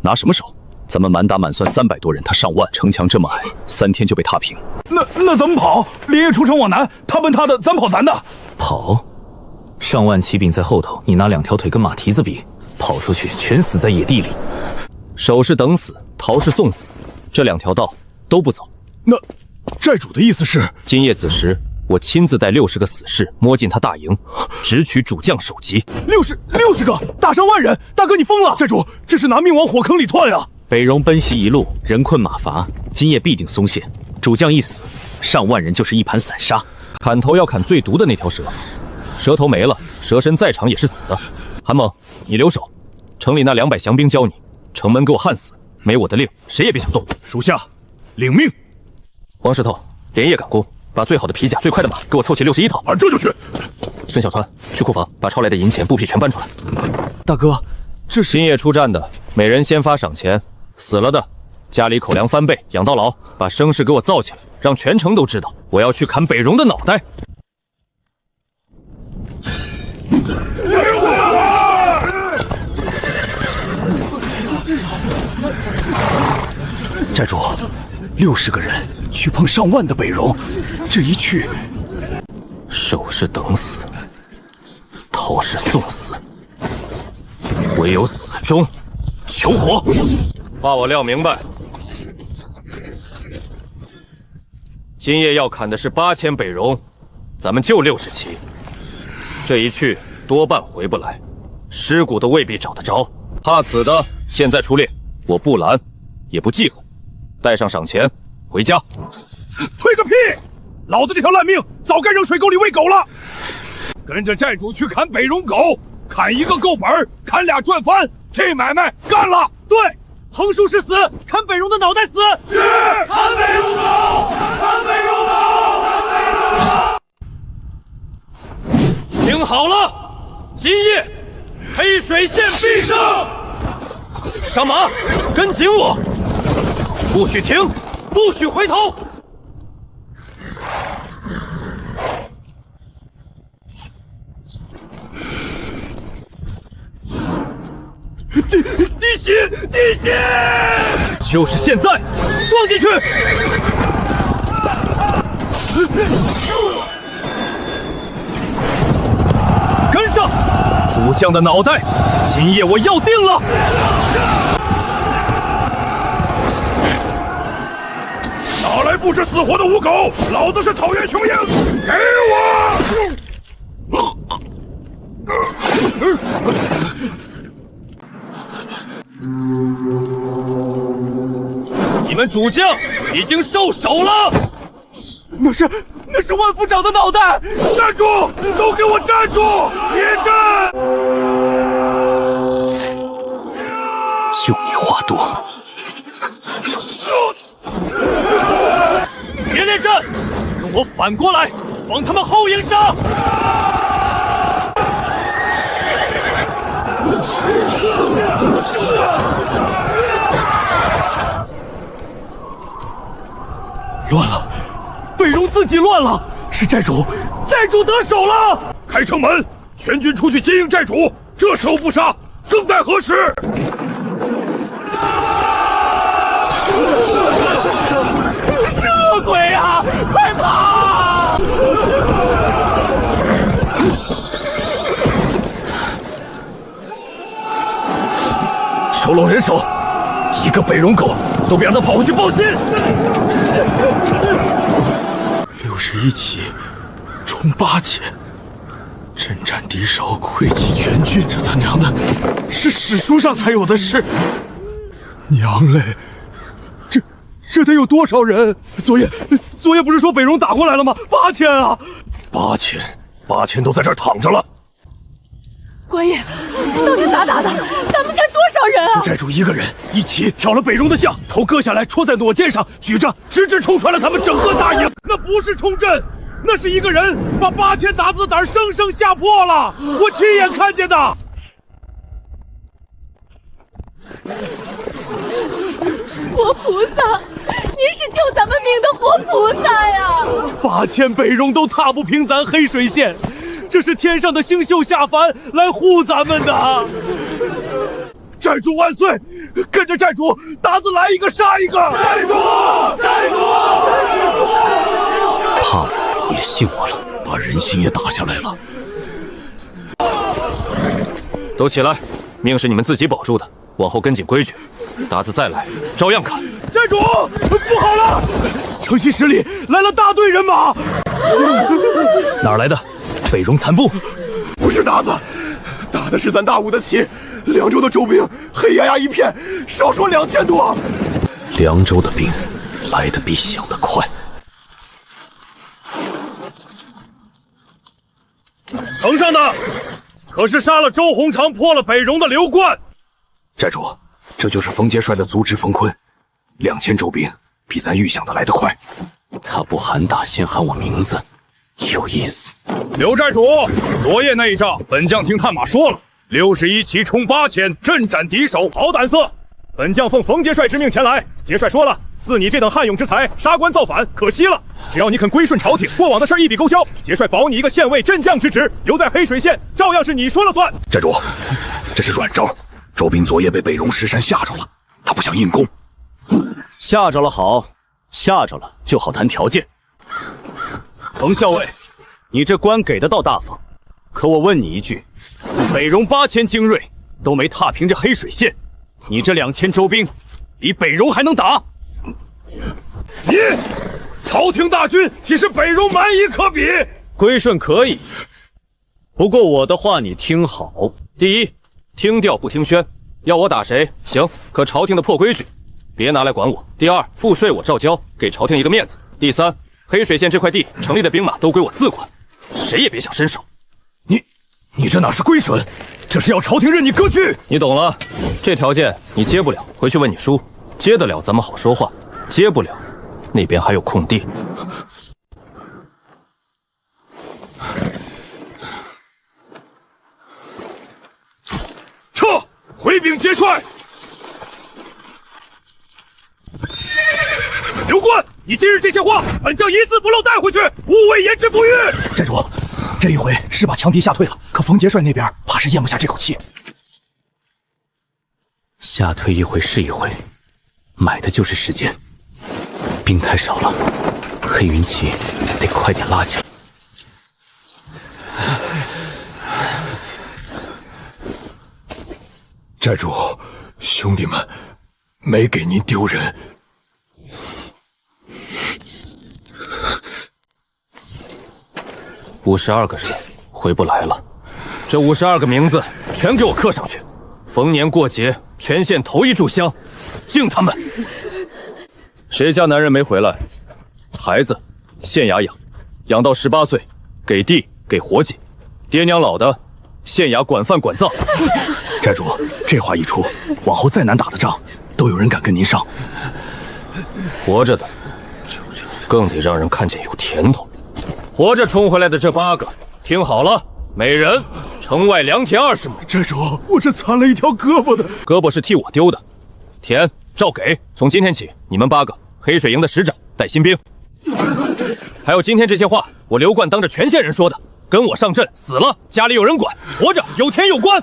拿什么守？咱们满打满算300多人，他上万，城墙这么矮，3天就被踏平。那咱们跑，连夜出城往南，他奔他的，咱跑咱的。跑？上万骑兵在后头，你拿2条腿跟马蹄子比，跑出去全死在野地里。守是等死，逃是送死，这2条道都不走。那寨主的意思是，今夜子时，我亲自带60个死士摸进他大营，直取主将首级。60个，打伤万人，大哥你疯了！寨主，这是拿命往火坑里窜呀！北戎奔袭一路，人困马乏，今夜必定松懈。主将一死，上万人就是一盘散沙。砍头要砍最毒的那条蛇，蛇头没了，蛇身再长也是死的。韩猛，你留守，城里那200降兵交你，城门给我焊死，没我的令，谁也别想动。属下领命。王石头，连夜赶工，把最好的皮甲、最快的马给我凑齐61套。俺这就去。孙小川，去库房把抄来的银钱、布匹全搬出来。大哥，这是今夜出战的，每人先发赏钱，死了的家里口粮翻倍，养到老。把声势给我造起来，让全城都知道我要去砍北戎的脑袋。寨主，60个人去碰上万的北戎，这一去，守是等死，头是送死，唯有死中求活。把我撂明白，今夜要砍的是8000北戎，咱们就60骑，这一去多半回不来，尸骨都未必找得着。怕死的现在出列，我不拦，也不记恨，带上赏钱回家。退个屁！老子这条烂命早该扔水沟里喂狗了。跟着寨主去砍北戎狗，砍一个够本，砍俩赚翻，这买卖干了。对，横竖是死，砍北戎的脑袋死。是，砍北戎狗，砍北戎狗，砍北戎狗。听好了，今夜黑水县必胜。上马，跟紧我，不许停，不许回头。滴血，滴血！就是现在，撞进去！跟上！主将的脑袋，今夜我要定了！哪来不知死活的倭狗？老子是草原雄鹰，给我！你们主将已经受首了。那是万夫长的脑袋！站住！都给我站住！结阵！就你话多。别恋战，跟我反过来，往他们后营杀！乱了，北戎自己乱了，是寨主得手了！开城门，全军出去接应寨主。这时候不杀，更待何时？这鬼啊！快跑！收拢人手，一个北戎狗都别让他跑回去报信。61骑，冲8000，阵战敌手，溃击全军，这他娘的是史书上才有的事。娘嘞，这得有多少人？昨夜不是说北戎打过来了吗？8000啊！8000都在这儿躺着了。官爷，到底咋打的？咱们才多少人啊？就寨主一个人，一起挑了北戎的将，头割下来戳在弩箭上，举着，直直冲穿了他们整个大营。那不是冲阵，那是一个人把8000打子胆生生吓破了，我亲眼看见的。活菩萨，您是救咱们命的活菩萨呀！8000北戎都踏不平咱黑水县，这是天上的星宿下凡来护咱们的。寨主万岁！跟着寨主，打子来一个杀一个！寨主！怕也信我了，把人心也打下来了。都起来，命是你们自己保住的，往后跟紧规矩。达子再来，照样砍。寨主，不好了！城西10里来了大队人马。哪儿来的？北戎残部？不是达子，打的是咱大武的旗，凉州的周兵黑压压一片，少说2000多。凉州的兵来得比想得快。城上的可是杀了周鸿长、破了北戎的刘冠。寨主，这就是冯杰帅的族侄冯坤，2000周兵比咱预想的来得快。他不喊打，先喊我名字，有意思。刘寨主，昨夜那一仗，本将听探马说了，61骑冲8000，阵斩敌手，好胆色。本将奉冯杰帅之命前来，杰帅说了，似你这等悍勇之才，杀官造反，可惜了。只要你肯归顺朝廷，过往的事一笔勾销，杰帅保你一个县尉镇将之职，留在黑水县，照样是你说了算。寨主，这是软招。周兵昨夜被北戎石山吓着了，他不想硬攻。吓着了好，吓着了就好谈条件。冯校尉，你这官给得倒大方，可我问你一句，北戎8000精锐都没踏平这黑水县，你这2000周兵比北戎还能打？你朝廷大军岂是北戎蛮夷可比？归顺可以，不过我的话你听好：第一，听调不听宣，要我打谁行，可朝廷的破规矩别拿来管我。第二，赋税我照交，给朝廷一个面子。第三，黑水县这块地城里的兵马都归我自管，谁也别想伸手。你这哪是归顺，这是要朝廷任你割据。你懂了，这条件你接不了，回去问你叔。接得了咱们好说话，接不了那边还有空地。撤，回禀节帅。刘冠，你今日这些话，本将一字不漏带回去，勿谓言之不预。寨主，这一回是把强敌吓退了，可冯杰帅那边怕是咽不下这口气。吓退一回是一回，买的就是时间。兵太少了，黑云旗得快点拉起来。寨主，兄弟们没给您丢人。52个人回不来了，这52个名字全给我刻上去。逢年过节，全县头一炷香，敬他们。谁家男人没回来？孩子县衙养，养到18岁，给地给活计，爹娘老的，县衙管饭管葬。寨主，这话一出，往后再难打的仗，都有人敢跟您上。活着的，更得让人看见有甜头。活着冲回来的这8个，听好了，每人城外良田20亩。寨主，我这残了一条胳膊的，胳膊是替我丢的，田照给。从今天起，你们8个黑水营的使者，带新兵。还有今天这些话，我刘冠当着全县人说的，跟我上阵，死了家里有人管，活着有田有官。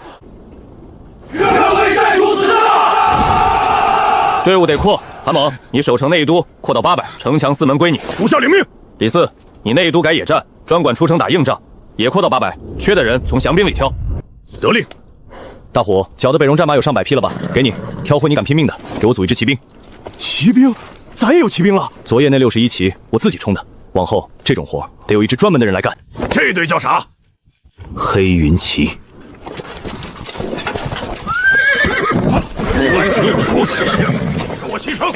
岳为寨主死了！队伍得扩，韩猛，你守城内都扩到800，城墙4门归你。属下领命。李四，你内都改野战，专管出城打硬仗，也扩到800，缺的人从降兵里挑。得令。大虎，缴的北戎战马有上百匹了吧？给你，挑回你敢拼命的，给我组一支骑兵。骑兵？咱也有骑兵了？昨夜那61骑我自己冲的，往后这种活得有一支专门的人来干。这队叫啥？黑云旗。出息！给我齐城！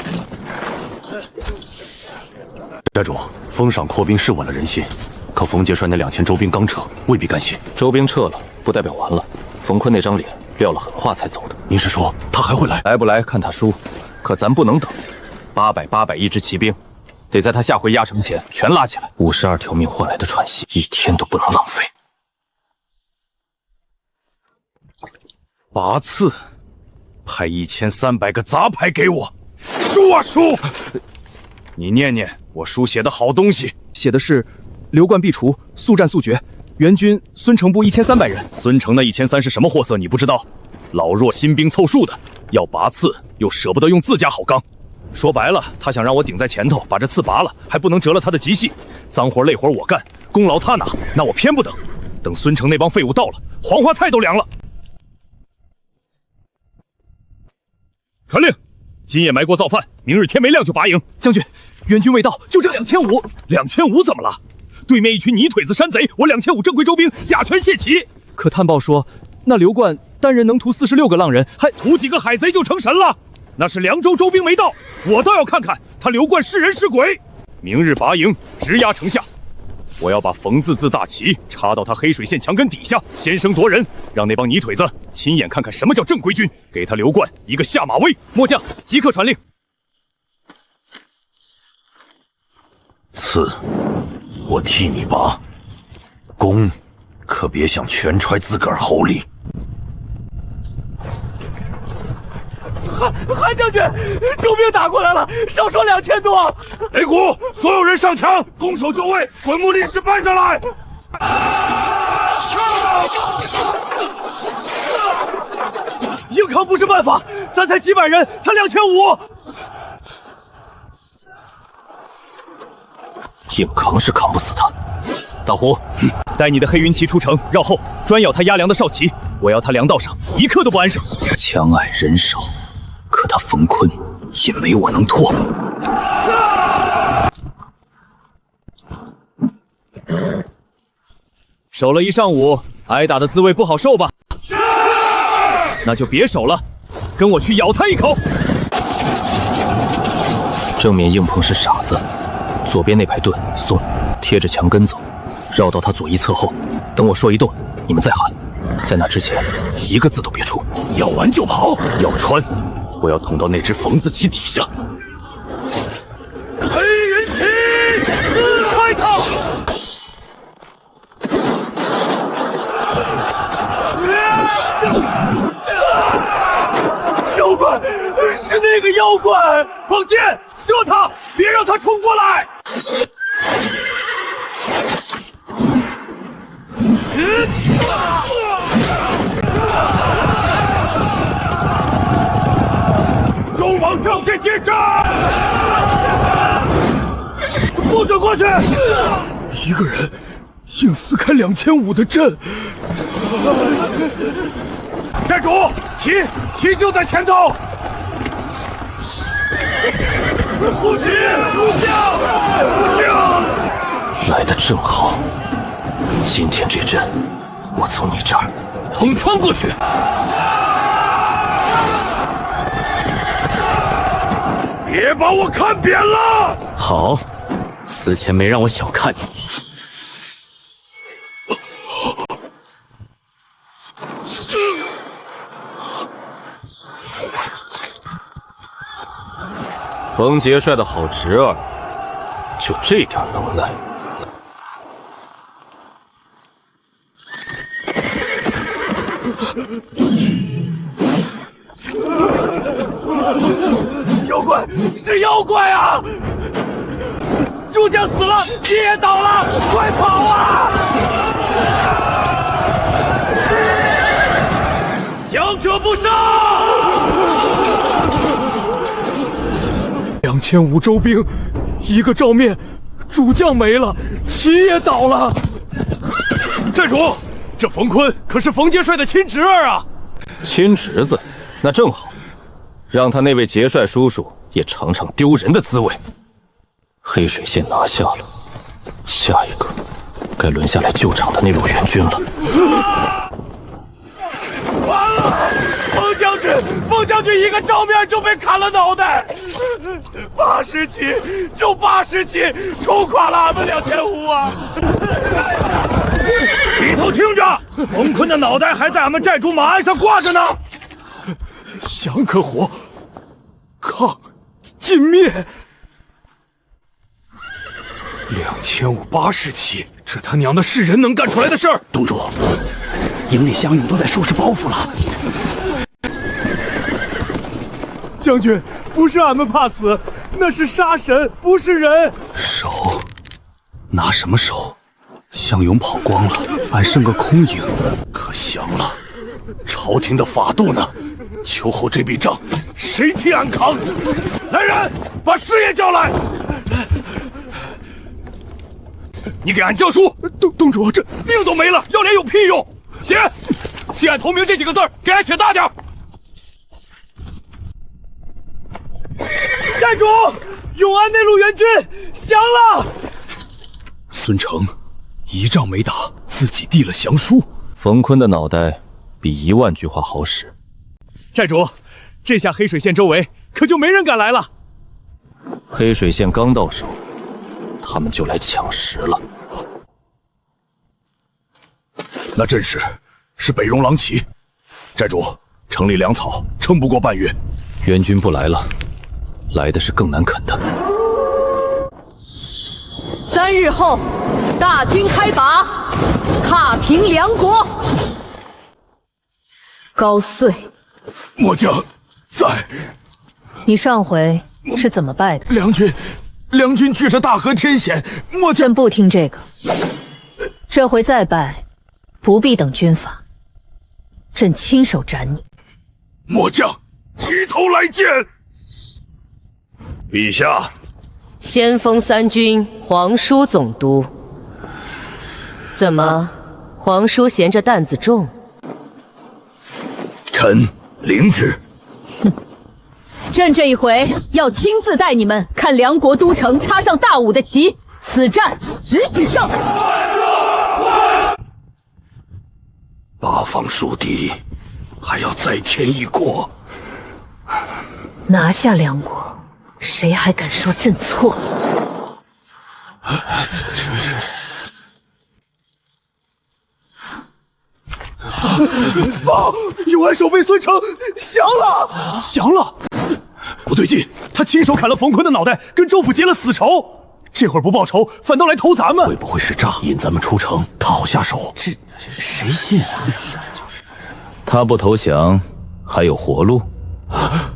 寨主，封赏扩兵是稳了人心，可冯杰帅那2000周兵刚撤，未必甘心。周兵撤了，不代表完了。冯坤那张脸撂了狠话才走的。您是说他还会来？来不来看他输，可咱不能等。800一支骑兵，得在他下回压城前全拉起来。52条命换来的喘息，一天都不能浪费。8次，派1300个杂牌给我，书啊书！你念念我书写的好东西，写的是刘冠必除，速战速决，援军孙承部1300人。孙承那1300是什么货色？你不知道？老弱新兵凑数的，要拔刺又舍不得用自家好钢。说白了，他想让我顶在前头，把这刺拔了，还不能折了他的吉气。脏活累活我干，功劳他拿，那我偏不等。等孙承那帮废物到了，黄花菜都凉了。传令，今夜埋锅造饭，明日天没亮就拔营。将军，援军未到，就这2500怎么了？对面一群泥腿子山贼，我2500正规周兵甲醛卸旗。可探报说，那刘冠单人能屠46个浪人，还屠几个海贼就成神了？那是凉州周兵没到，我倒要看看他刘冠是人是鬼。明日拔营，直压城下。我要把冯字大旗插到他黑水县墙根底下，先声夺人，让那帮泥腿子亲眼看看什么叫正规军，给他刘冠一个下马威。末将即刻传令。刺，我替你拔。弓，可别想全揣自个儿喉里。韩将军，周兵打过来了，少说2000多。擂鼓，所有人上墙，攻守就位，滚木立式搬上来。硬扛不是办法，咱才几百人，他2500。硬扛是扛不死他。大胡，带你的黑云旗出城，绕后专咬他压粮的少旗，我要他粮道上一刻都不安生。枪矮人少，可他冯坤也没我能拖。守了一上午，挨打的滋味不好受吧？那就别守了，跟我去咬他一口。正面硬碰是傻子，左边那排盾送，贴着墙根走，绕到他左一侧后，等我说一动，你们再喊。在那之前，一个字都别出。咬完就跑，要穿，我要捅到那只冯字旗底下。黑云旗，开他！妖怪，是那个妖怪！放箭，射他，别让他冲过来！众王上前接战！不准过去！一个人硬撕开2500的阵。寨主，旗就在前头。护旗，护将！来得正好，今天这阵，我从你这儿捅穿过去。别把我看扁了！好，死前没让我小看你。冯杰帅的好侄儿，就这点能耐。妖怪是妖怪啊！诸将死了，旗也倒了，快跑啊！强者不杀！2500周兵，一个照面，主将没了，旗也倒了。寨主，这冯坤可是冯杰帅的亲侄儿啊！亲侄子，那正好，让他那位杰帅叔叔也尝尝丢人的滋味。黑水县拿下了，下一个该轮下来救场的那路援军了。完了！冯将军一个照面就被砍了脑袋，80骑就80骑，冲垮了俺们2500啊！里头听着，冯坤的脑袋还在俺们寨主马鞍上挂着呢。降可活，抗尽灭。2580骑，这他娘的是人能干出来的事儿！东主，营里乡勇都在收拾包袱了。将军，不是俺们怕死，那是杀神，不是人。守？拿什么守？乡勇跑光了，俺剩个空营，可降了。朝廷的法度呢？秋后这笔账，谁替俺扛？来人，把师爷叫来。你给俺教书。东主，这命都没了，要脸有屁用？写“弃暗投明”这几个字，给俺写大点。寨主，永安内陆援军降了。孙成一仗没打，自己递了降书。冯坤的脑袋比10000句话好使。寨主，这下黑水县周围可就没人敢来了。黑水县刚到手，他们就来抢食了。那阵势是北戎狼骑。寨主，城里粮草撑不过半月。援军不来了，来的是更难啃的。3日后，大军开拔，踏平梁国。高遂，末将在。你上回是怎么败的？梁军据着大河天险，末将朕不听这个。这回再败，不必等军法，朕亲手斩你。末将低头来见。陛下，先锋3军皇叔总督。怎么，皇叔嫌这担子重？臣领旨。朕这一回要亲自带你们看梁国都城插上大武的旗，此战只许胜。八方树敌，还要再添一国。拿下梁国，谁还敢说朕错了？永安守备孙成降了，降了！不对劲，他亲手砍了冯坤的脑袋，跟州府结了死仇。这会儿不报仇，反倒来投咱们。会不会是诈，引咱们出城，他好下手？这谁信啊？他不投降，还有活路？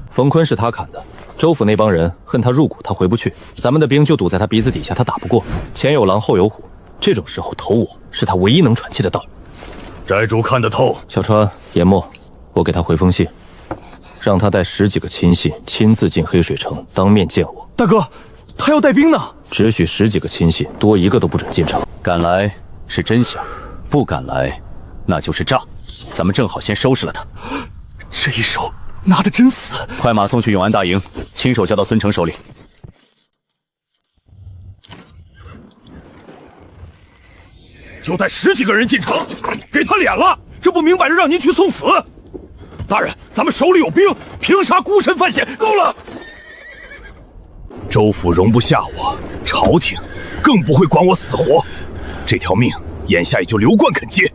冯坤是他砍的，州府那帮人恨他入骨，他回不去。咱们的兵就堵在他鼻子底下，他打不过。前有狼，后有虎，这种时候投我是他唯一能喘气的道。寨主看得透。小川、研墨，我给他回封信，让他带10几个亲信亲自进黑水城，当面见我。大哥，他要带兵呢。只许10几个亲信，多一个都不准进城。敢来是真相，不敢来那就是诈。咱们正好先收拾了他。这一手拿得真死。快马送去永安大营，亲手交到孙成手里。就带10几个人进城，给他脸了，这不明摆着让您去送死？大人，咱们手里有兵，凭啥孤身犯险？够了！州府容不下我，朝廷更不会管我死活。这条命，眼下也就刘冠肯接。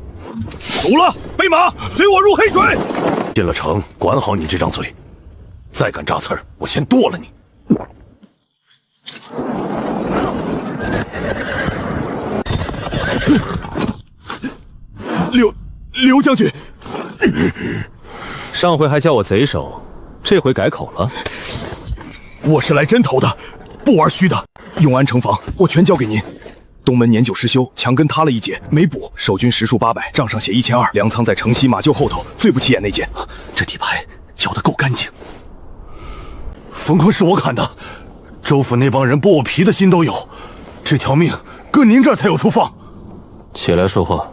đủ了，备马，随我入黑水。进了城，管好你这张嘴，再敢扎刺儿，我先剁了你。刘将军，上回还叫我贼首，这回改口了。我是来真头的，不玩虚的。永安城防我全交给您。东门年久失修，墙根塌了一截，没补。守军10数800，账上写1200。粮仓在城西马厩后头，最不起眼那间。这底牌交得够干净。冯坤是我砍的，州府那帮人剥我皮的心都有。这条命搁您这儿才有处放。起来说话。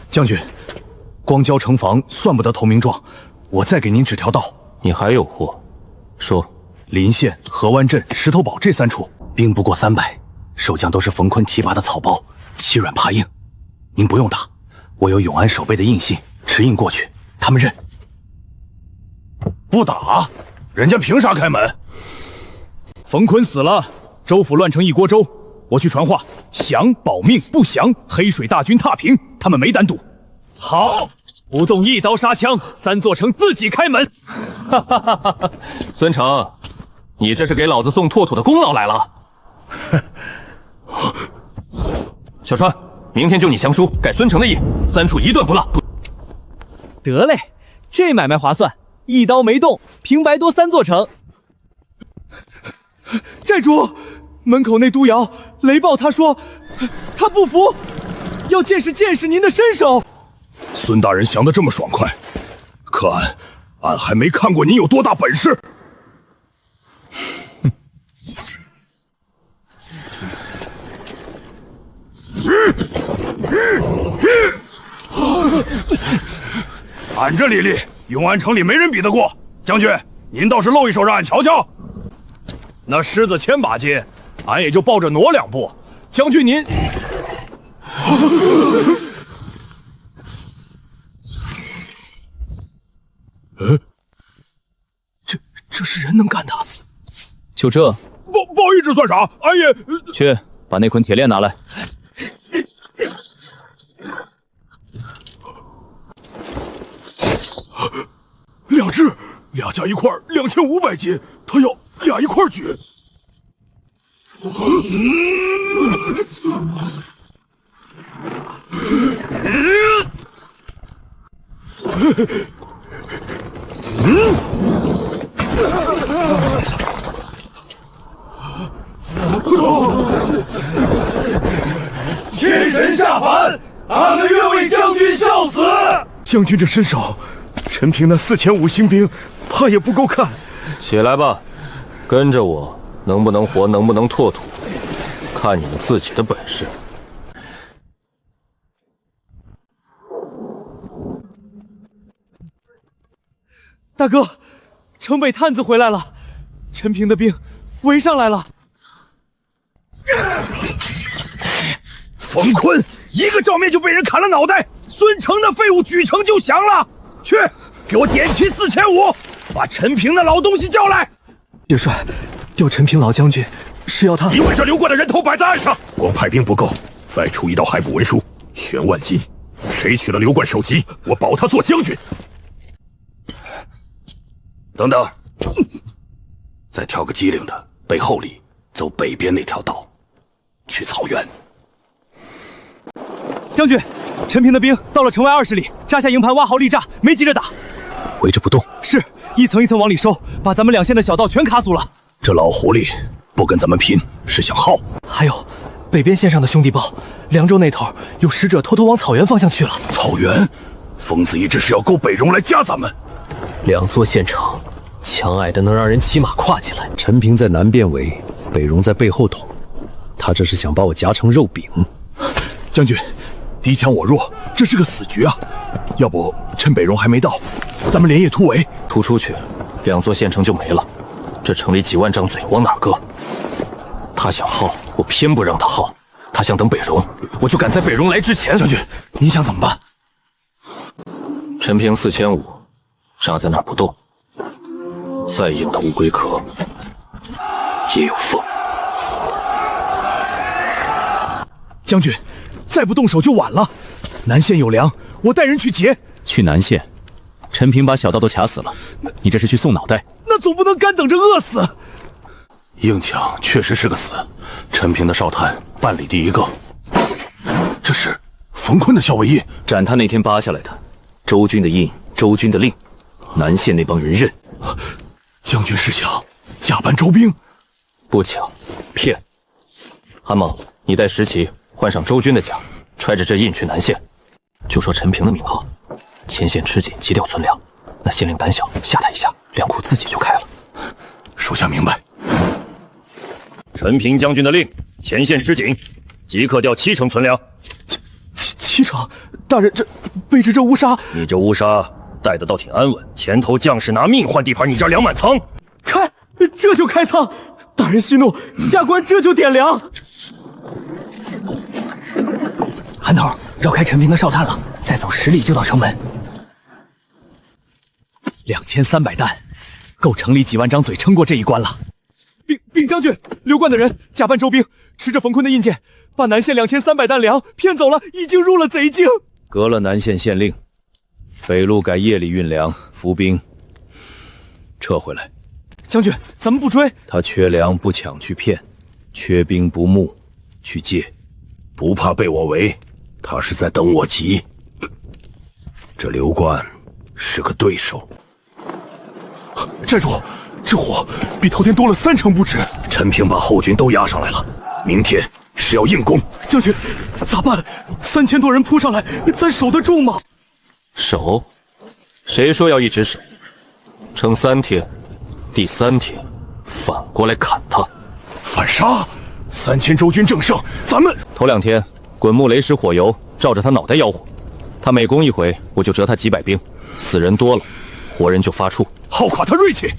将军，光交城防算不得投名状，我再给您指条道。你还有货，说。临县、河湾镇、石头堡这3处，兵不过300，守将都是冯坤提拔的草包，欺软怕硬。您不用打，我有永安守备的印信，持印过去，他们认。不打，人家凭啥开门？冯坤死了，州府乱成一锅粥。我去传话，降保命，不降黑水大军踏平，他们没胆赌。好，不动一刀杀枪，3座城自己开门。哈哈哈哈！孙成，你这是给老子送拓土的功劳来了。小川，明天就你降书，改孙成的意，3处一顿不落。得嘞，这买卖划算，一刀没动，平白多3座城。寨主，门口那督窑雷暴他说，他不服，要见识您的身手。孙大人降得这么爽快，可俺还没看过您有多大本事。俺这里力，永安城里没人比得过。将军，您倒是露一手让俺瞧瞧。那狮子1000把斤，俺也就抱着挪2步。将军您，这是人能干的？就这？报一只算啥？俺也去把那捆铁链拿来。2只，2加1块2500斤，他要俩一块举。天神下凡，俺们愿为将军效死。将军这身手，陈平那4500新兵，怕也不够看。起来吧，跟着我，能不能活，能不能拓土，看你们自己的本事。大哥，城北探子回来了，陈平的兵围上来了。冯坤一个照面就被人砍了脑袋，孙成那废物举城就降了。去，给我点齐4500，把陈平的老东西叫来。元帅，调陈平老将军是要他，因为这刘冠的人头摆在岸上，光派兵不够，再出一道海捕文书，悬万金。谁取了刘冠首级，我保他做将军。等等，再挑个机灵的，背后里走北边那条道，去草原。将军，陈平的兵到了城外20里，扎下营盘，挖好力栅，没急着打，围着不动。是一层一层往里收，把咱们2线的小道全卡阻了。这老狐狸不跟咱们拼，是想耗。还有，北边线上的兄弟报，凉州那头有使者偷偷往草原方向去了。草原，疯子一直是要勾北戎来夹咱们。2座县城，强矮的能让人骑马跨进来。陈平在南边围，北戎在背后捅，他这是想把我夹成肉饼。将军，敌强我弱，这是个死局啊！要不趁北戎还没到，咱们连夜突围。突出去，2座县城就没了。这城里几万张嘴，往哪儿搁？他想耗，我偏不让他耗；他想等北戎，我就赶在北戎来之前。将军，您想怎么办？陈平4500，扎在那儿不动，再硬的乌龟壳也有缝。将军，再不动手就晚了。南线有粮，我带人去劫。去南线，陈平把小道都卡死了，你这是去送脑袋？那总不能干等着饿死。硬抢确实是个死，陈平的哨探办理第一个。这是冯坤的校尉印，斩他那天扒下来的。周军的印，周军的令，南线那帮人认。将军是想假扮周兵？不抢，骗。韩猛，你带石旗，换上周军的甲，揣着这印去南线，就说陈平的名号。前线吃紧，急调存粮。那县令胆小，吓他一下，粮库自己就开了。属下明白。陈平将军的令，前线吃紧，即刻调7成存粮。7成，大人这背着这乌纱，你这乌纱带的倒挺安稳，前头将士拿命换地盘，你这粮满仓。开，这就开仓。大人息怒，下官这就点粮。韩头，绕开陈平的哨探了，再走10里就到城门。2300担，够城里几万张嘴撑过这一关了。禀将军，刘冠的人假扮周兵，持着冯坤的印鉴，把南线2300担粮骗走了，已经入了贼境。革了南线县令，北路改夜里运粮，伏兵撤回来。将军，咱们不追。他缺粮不抢去骗，缺兵不募去借，不怕被我围，他是在等我急。这刘冠是个对手。寨主，这火比头天多了3成不止。陈平把后军都压上来了，明天是要硬攻。将军，咋办？3000多人扑上来，咱守得住吗？守？谁说要一直守？撑3天，第3天反过来砍他。反杀？3000周军正胜，咱们头2天滚木雷石火油照着他脑袋吆喝，他每攻一回，我就折他几百兵，死人多了，活人就发怵，耗垮他锐气。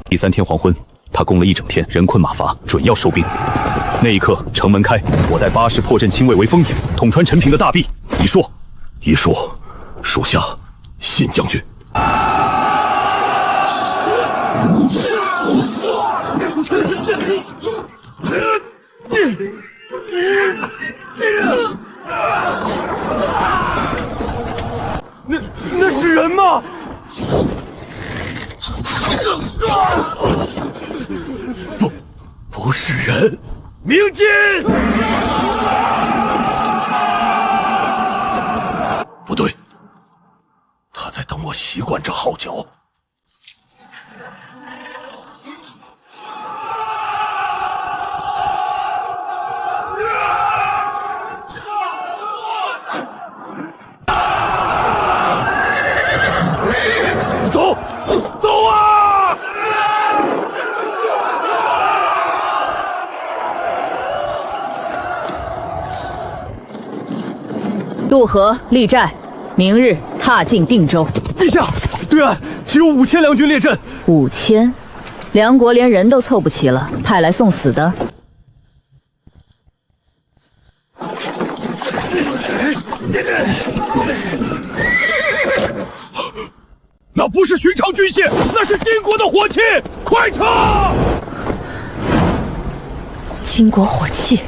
第3天黄昏，他攻了一整天，人困马乏，准要收兵。那一刻，城门开，我带80破阵亲卫为锋举，统穿陈平的大臂。一说，属下信将军。不是人，鸣金！不对，他在等我习惯这号角。走，走啊！渡河立寨，明日踏进定州。陛下，对岸只有5000梁军列阵。5000，梁国连人都凑不齐了，派来送死的？那不是寻常军械，那是金国的火器！快撤！金国火器，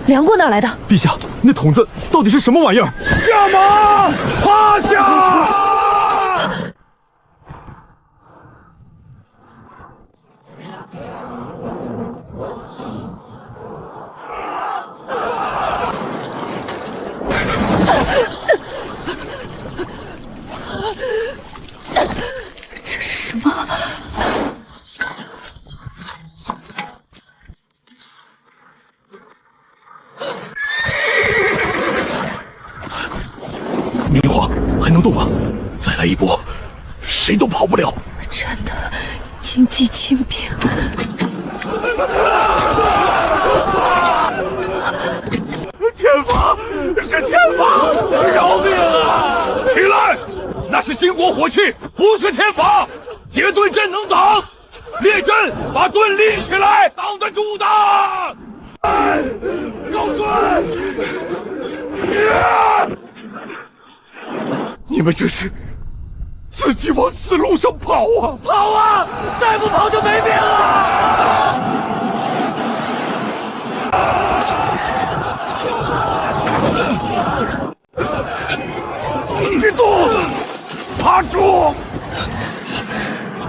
梁国哪来的？陛下，那筒子到底是什么玩意儿？下马，趴下！这是什么？明皇还能动吗？再来一波，谁都跑不了。真的，精骑轻兵。天法，是天法！饶命啊！起来，那是金国火器，不是天法。结对阵能挡，列阵，把盾立起来，挡得住的。高准！你们这是自己往死路上跑啊！跑啊！再不跑就没命了！别动！趴住！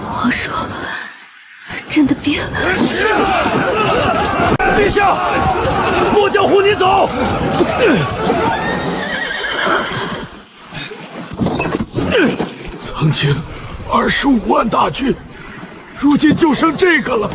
皇叔，朕的兵。陛下，末将护你走。曾经25万大军，如今就剩这个了。